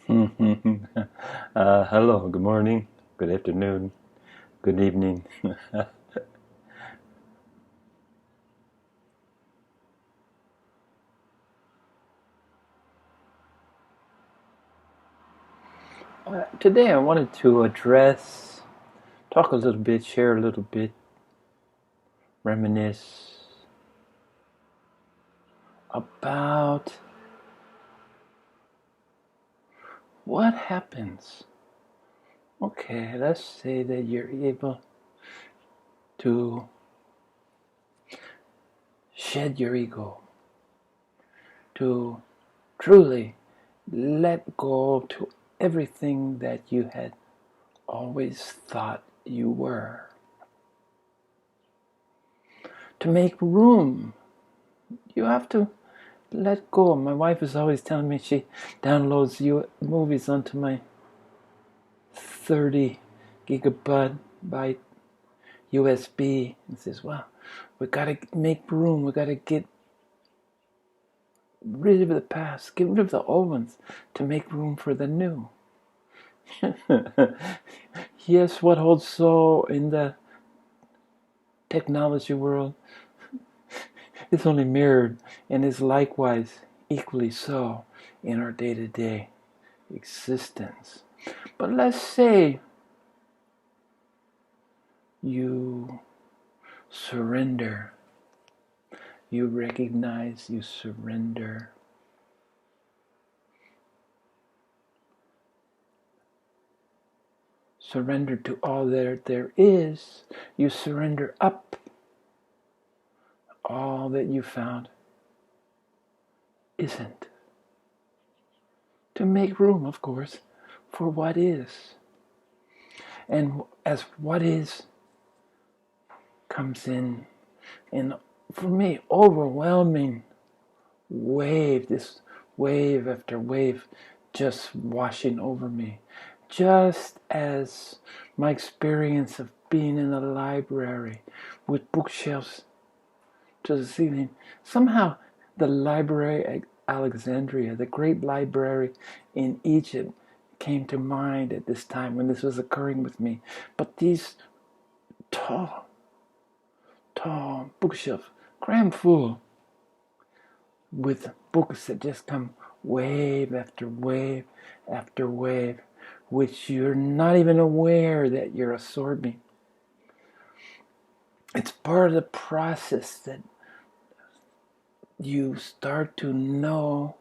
Hello, good morning, good afternoon, good evening. Today I wanted to talk a little bit, share a little bit, reminisce about what happens. Okay, let's say that you're able to shed your ego, to truly let go to everything that you had always thought you were. To make room, you have to let go. My wife is always telling me she downloads movies onto my 30 gigabyte USB and says, "Well, we gotta make room. We gotta get rid of the past, get rid of the old ones to make room for the new." Yes, what holds so in the technology world is only mirrored and is likewise equally so in our day-to-day existence. But let's say you surrender, you recognize, you surrender. Surrender to all that there is. You surrender up all that you found isn't. To make room, of course, for what is. And as what is comes in for me, overwhelming wave, this wave after wave just washing over me. Just as my experience of being in a library with bookshelves to the ceiling, somehow the library at Alexandria, the great library in Egypt, came to mind at this time when this was occurring with me. But these tall bookshelves, crammed full with books that just come wave after wave after wave, which you're not even aware that you're absorbing. It's part of the process that you start to know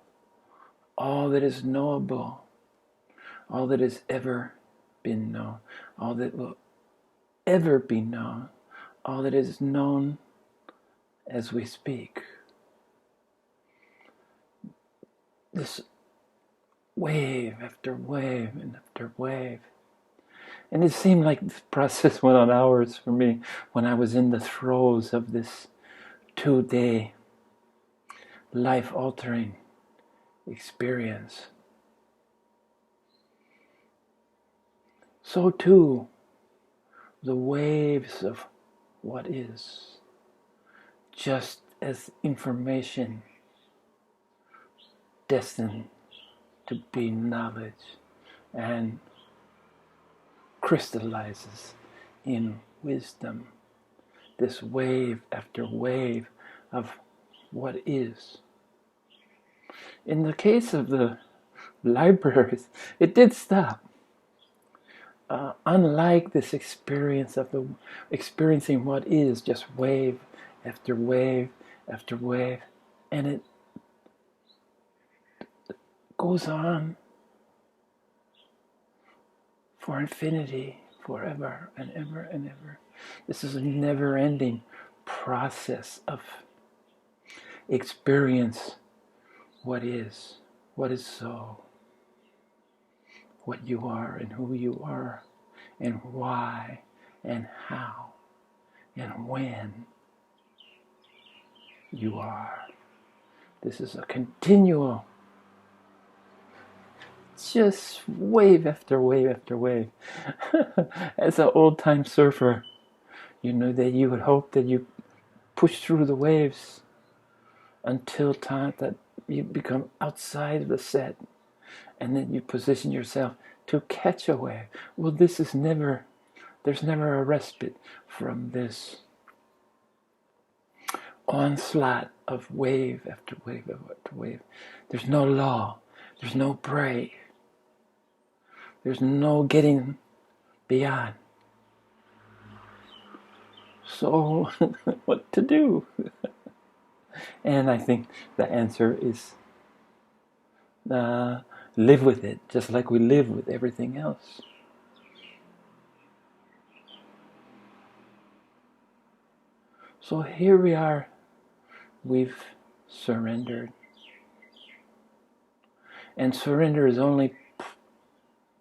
all that is knowable, all that has ever been known, all that will ever be known, all that is known as we speak. This wave after wave and after wave. And it seemed like this process went on hours for me when I was in the throes of this 2-day life-altering experience. So too, the waves of what is, just as information destined to be knowledge and crystallizes in wisdom. This wave after wave of what is. In the case of the libraries, it did stop. Unlike this experience of experiencing what is, just wave after wave after wave, and it goes on for infinity, forever and ever and ever. This is a never-ending process of experience what is so, what you are and who you are, and why and how and when you are. This is a continual, just wave after wave after wave. As an old-time surfer, you know that you would hope that you push through the waves until time that you become outside of the set, and then you position yourself to catch a wave. Well, there's never a respite from this onslaught of wave after wave after wave. There's no law. There's no break. There's no getting beyond. So, what to do? And I think the answer is live with it, just like we live with everything else. So here we are. We've surrendered. And surrender is only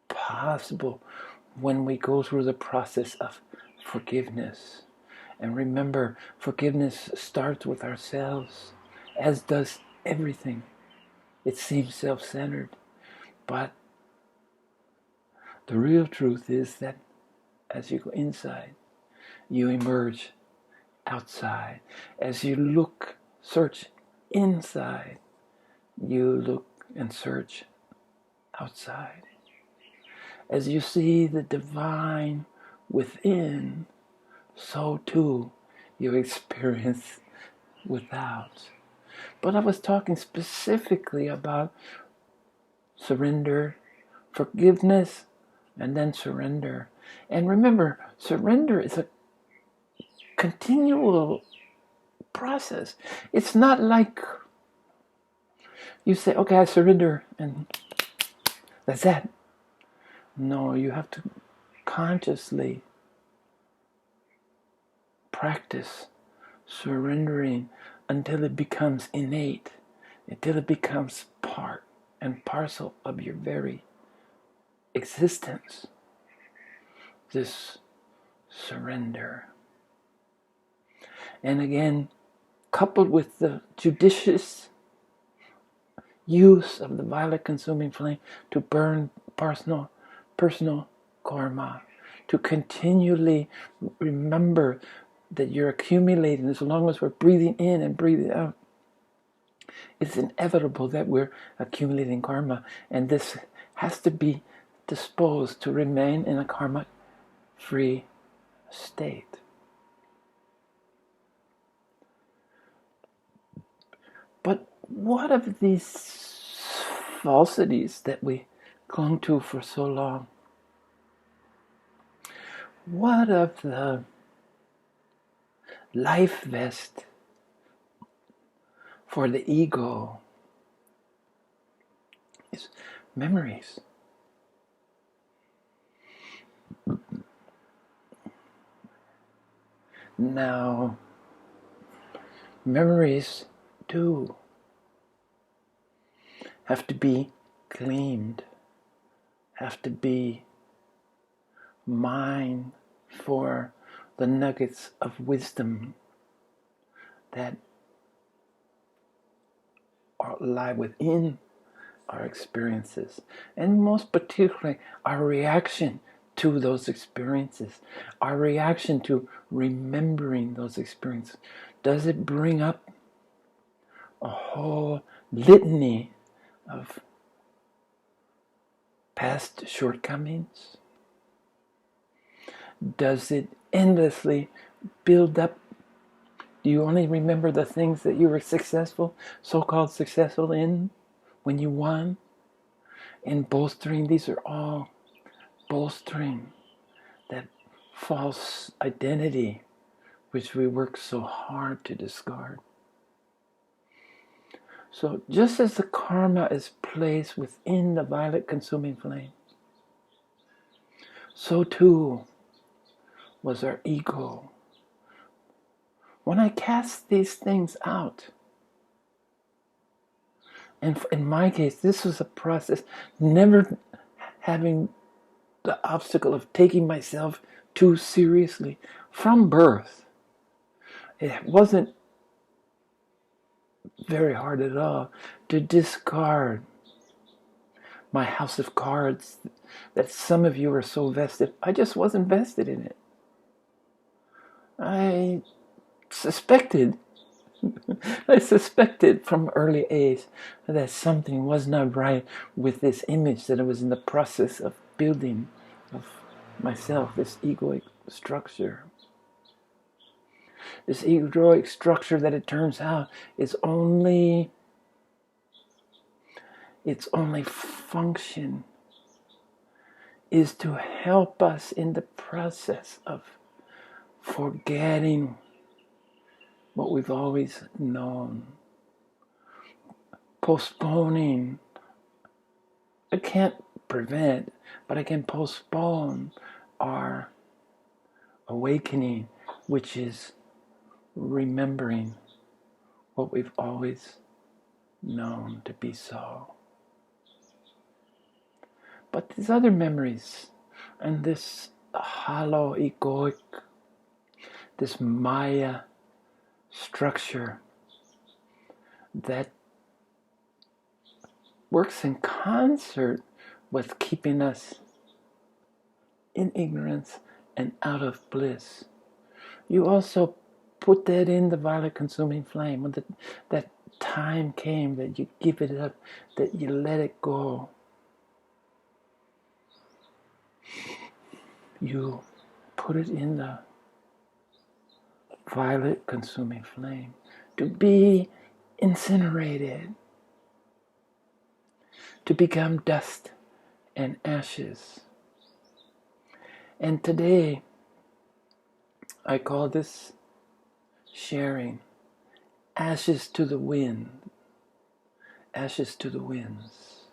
possible when we go through the process of forgiveness. And remember, forgiveness starts with ourselves, as does everything. It seems self-centered, but the real truth is that as you go inside, you emerge outside. As you search inside, you look and search outside. As you see the divine within, so too you experience without. But I was talking specifically about surrender, forgiveness, and then surrender. And remember, surrender is a continual process. It's not like you say, okay, I surrender, and that's that. No, you have to consciously practice surrendering until it becomes innate, until it becomes part and parcel of your very existence. This surrender. And again, coupled with the judicious use of the violet consuming flame to burn personal karma, to continually remember that you're accumulating, as long as we're breathing in and breathing out, it's inevitable that we're accumulating karma, and this has to be disposed to remain in a karma-free state. But what of these falsities that we clung to for so long? What of the life vest for the ego? Is memories. Now, memories too have to be cleaned, have to be mined for the nuggets of wisdom that lie within our experiences, and most particularly our reaction to those experiences, our reaction to remembering those experiences. Does it bring up a whole litany of past shortcomings? Does it endlessly build up? Do you only remember the things that you were successful, so-called successful in, when you won? And bolstering, these are all bolstering that false identity which we work so hard to discard. So just as the karma is placed within the violet consuming flame, so too was our ego. When I cast these things out, and in my case, this was a process, never having the obstacle of taking myself too seriously from birth. It wasn't very hard at all to discard my house of cards that some of you are so vested. I just wasn't vested in it. I suspected I suspected from early age that something was not right with this image that I was in the process of building of myself, this egoic structure. This egoic structure that it turns out is only, its only function is to help us in the process of forgetting what we've always known. Postponing. I can't prevent, but I can postpone our awakening, which is remembering what we've always known to be so. But these other memories and this hollow egoic, this Maya structure that works in concert with keeping us in ignorance and out of bliss. You also put that in the violet consuming flame. When that time came that you give it up, that you let it go. You put it in the violet consuming flame to be incinerated, to become dust and ashes. And today, I call this sharing ashes to the wind, ashes to the winds.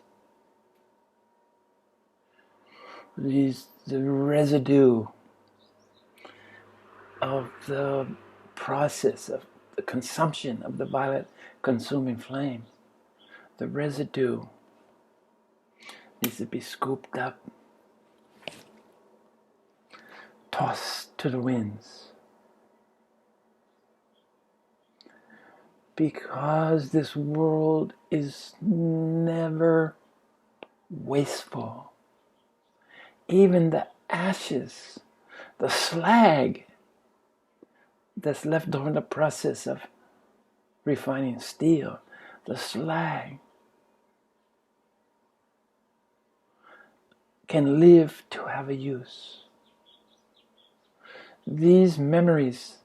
The residue of the process of the consumption of the violet consuming flame, the residue needs to be scooped up, tossed to the winds. Because this world is never wasteful. Even the ashes, the slag that's left during the process of refining steel, the slag can live to have a use. These memories,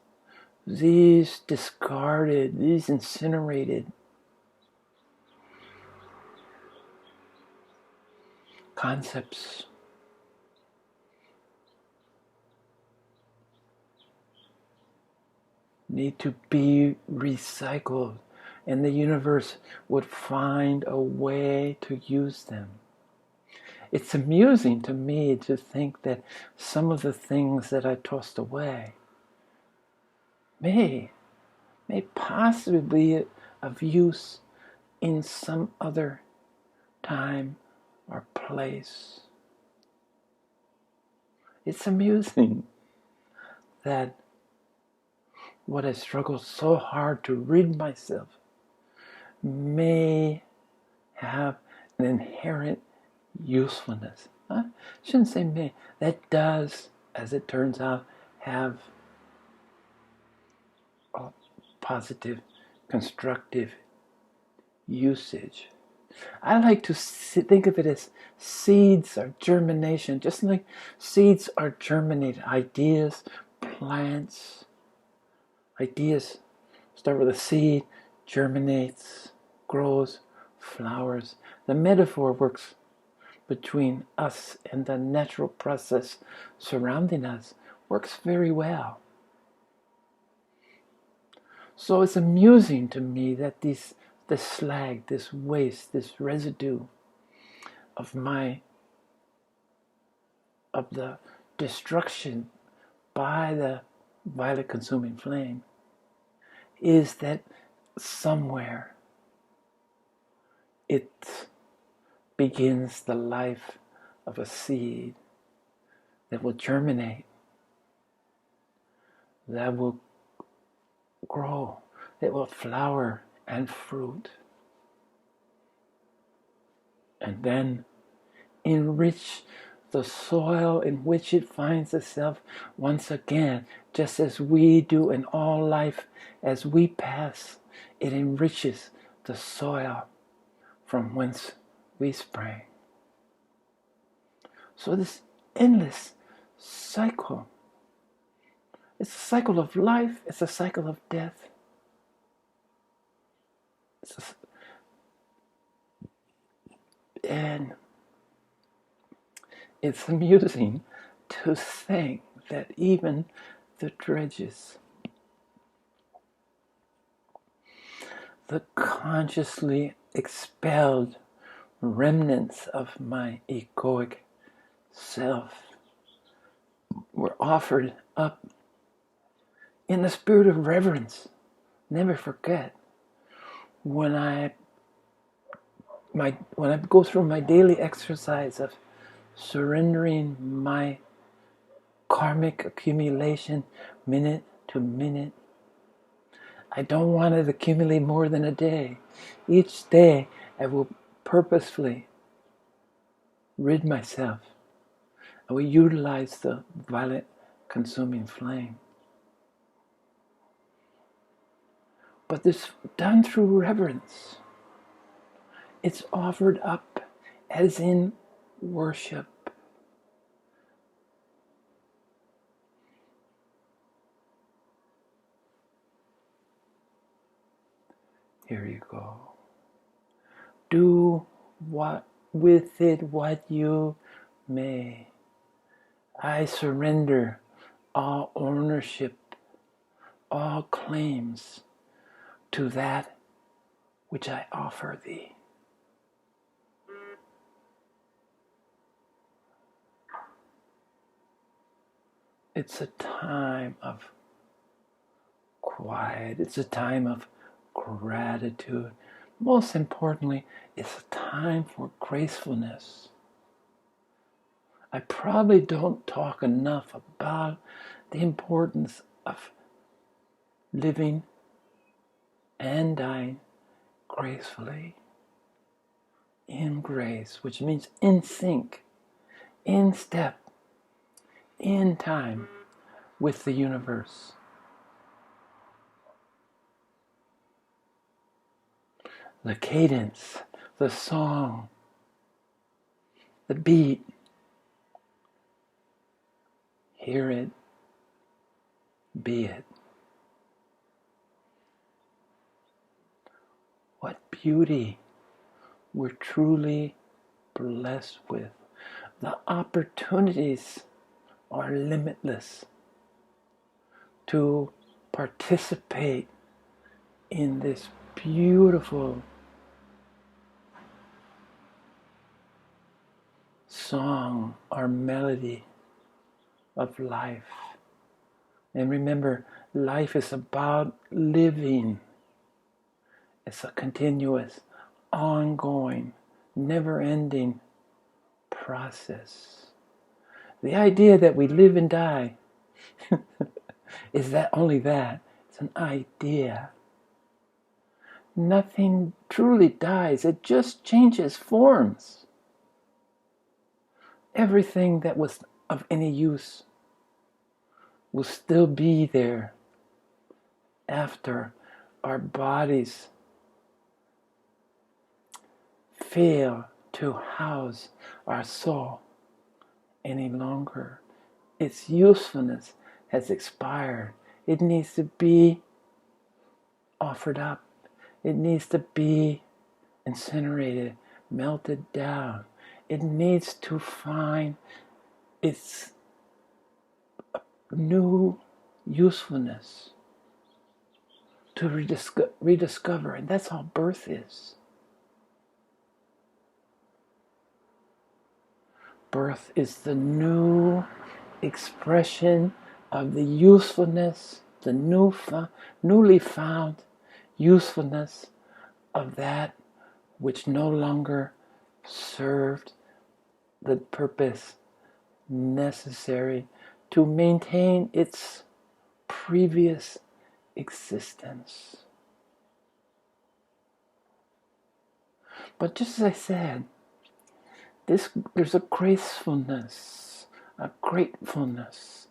these discarded, these incinerated concepts need to be recycled, and the universe would find a way to use them. It's amusing to me to think that some of the things that I tossed away may possibly be of use in some other time or place. It's amusing that what I struggled so hard to rid myself may have an inherent usefulness. I shouldn't say may. That does, as it turns out, have a positive, constructive usage. I like to think of it as seeds are germination, just like seeds are germinated. Ideas, plants, ideas start with a seed, germinates, grows, flowers. The metaphor works between us and the natural process surrounding us, works very well. So it's amusing to me that this slag, this waste, this residue of the destruction by the violet consuming flame is that somewhere it begins the life of a seed that will germinate, that will grow, that will flower and fruit, and then enrich the soil in which it finds itself once again, just as we do in all life. As we pass, it enriches the soil from whence we sprang. So this endless cycle, it's a cycle of life, it's a cycle of death. And it's amusing to think that even the dredges, the consciously expelled remnants of my egoic self, were offered up in the spirit of reverence. Never forget, when I go through my daily exercise of surrendering my karmic accumulation minute to minute, I don't want to accumulate more than a day. Each day I will purposefully rid myself. I will utilize the violet consuming flame. But this done through reverence. It's offered up as in worship. Here you go. Do with it what you may. I surrender all ownership, all claims to that which I offer thee. It's a time of quiet. It's a time of gratitude. Most importantly, it's a time for gracefulness. I probably don't talk enough about the importance of living and dying gracefully, in grace, which means in sync, in step, in time with the universe. The cadence, the song, the beat, hear it, be it. What beauty we're truly blessed with. The opportunities are limitless to participate in this beautiful song or melody of life. And remember, life is about living. It's a continuous, ongoing, never-ending process. The idea that we live and die is that only that. It's an idea. Nothing truly dies. It just changes forms. Everything that was of any use will still be there after our bodies fail to house our soul any longer. Its usefulness has expired. It needs to be offered up. It needs to be incinerated, melted down. It needs to find its new usefulness, to rediscover. And that's all birth is. Birth is the new expression of the usefulness, the newly found usefulness of that which no longer served the purpose necessary to maintain its previous existence. But just as I said, There's a gracefulness, a gratefulness,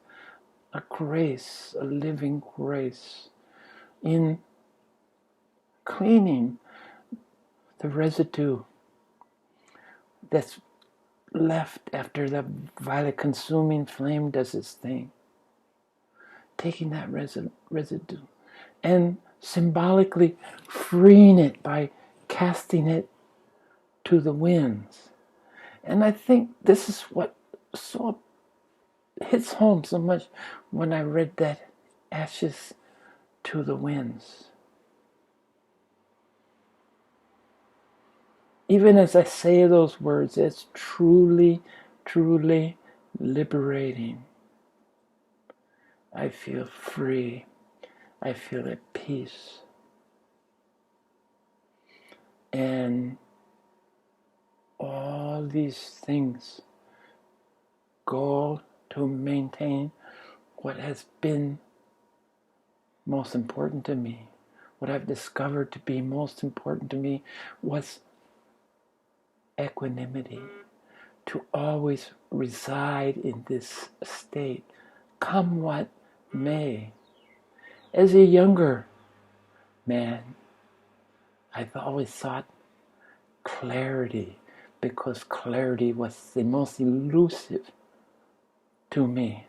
a grace, a living grace in cleaning the residue that's left after the violet consuming flame does its thing. Taking that residue and symbolically freeing it by casting it to the winds. And I think this is what so hits home so much when I read that, ashes to the winds. Even as I say those words, it's truly, truly liberating. I feel free. I feel at peace. And all these things go to maintain what has been most important to me. What I've discovered to be most important to me was equanimity, to always reside in this state, come what may. As a younger man, I've always sought clarity, because clarity was the most elusive to me.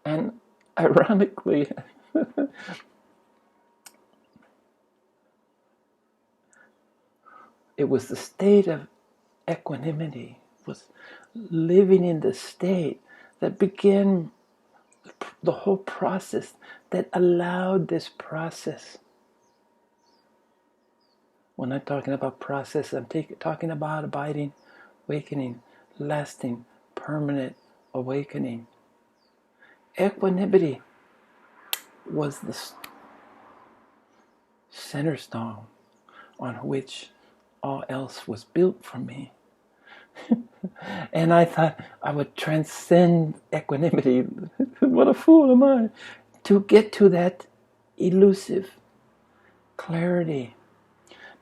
And ironically, it was the state of equanimity, was living in the state that began the whole process, that allowed this process. When I'm talking about process, I'm talking about abiding, awakening, lasting, permanent awakening. Equanimity was the center stone on which all else was built for me. And I thought I would transcend equanimity. What a fool am I, to get to that elusive clarity.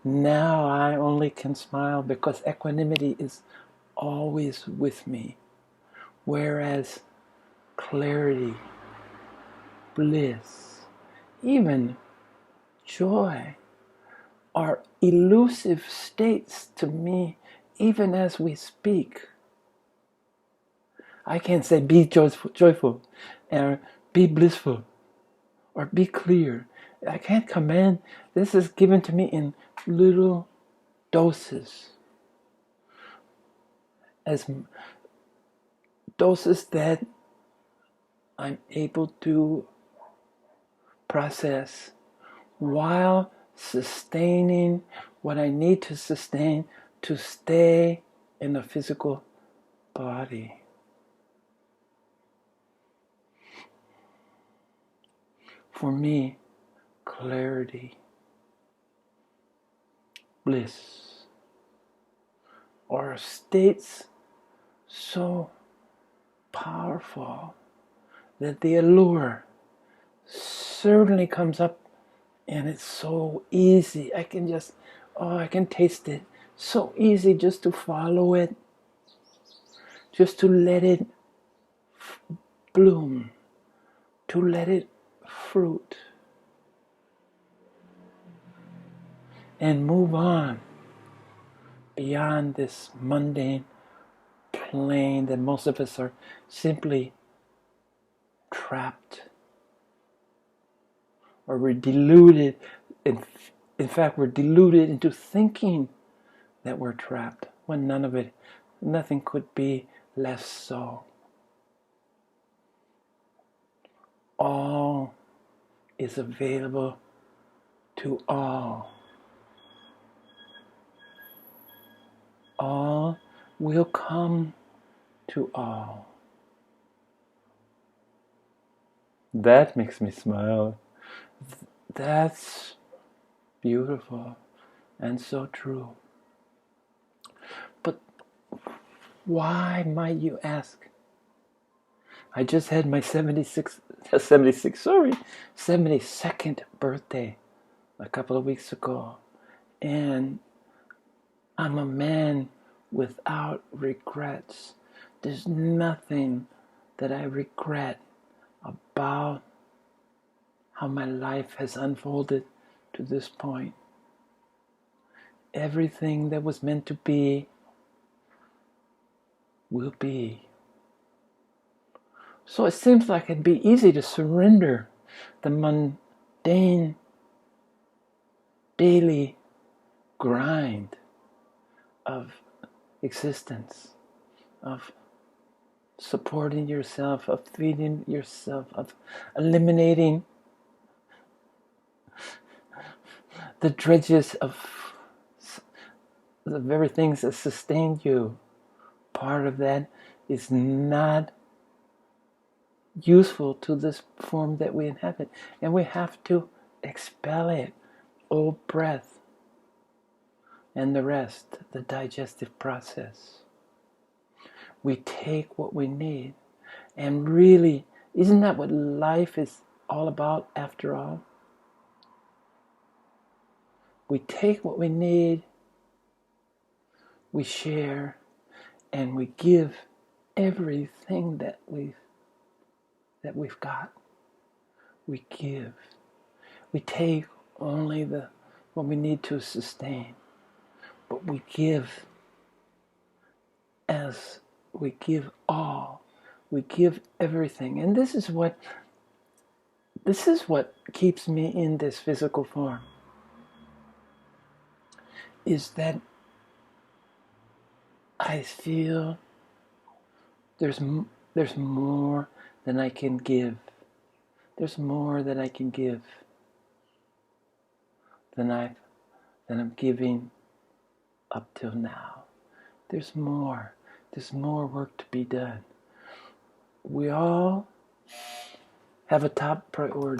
Now I only can smile because equanimity is always with me, whereas clarity, bliss, even joy are elusive states to me, even as we speak. I can't say be joyful, or be blissful, or be clear. I can't command. This is given to me in little doses, as doses that I'm able to process while sustaining what I need to sustain to stay in the physical body. For me, clarity, bliss, are states so powerful that the allure certainly comes up, and it's so easy. I can taste it. So easy just to follow it, just to let it bloom, to let it fruit, and move on beyond this mundane plane that most of us are simply trapped, or we're deluded. In fact, we're deluded into thinking that we're trapped, when nothing could be less so. All is available to all. All will come to all. That makes me smile. That's beautiful and so true. But why, might you ask? I just had my 72nd birthday a couple of weeks ago. And I'm a man without regrets. There's nothing that I regret about how my life has unfolded to this point. Everything that was meant to be will be. So it seems like it'd be easy to surrender the mundane daily grind of existence, of supporting yourself, of feeding yourself, of eliminating the dredges of the very things that sustain you. Part of that is not useful to this form that we inhabit, and we have to expel it. Old breath and the rest, the digestive process. We take what we need, and really, isn't that what life is all about after all? We take what we need, we share, and we give everything that we've got. We give. We take only what we need to sustain, but we give as we give all. We give everything, and this is what keeps me in this physical form. Is that I feel there's more than I can give. There's more that I can give than I'm giving up till now. There's more. There's more work to be done. We all have a top priority.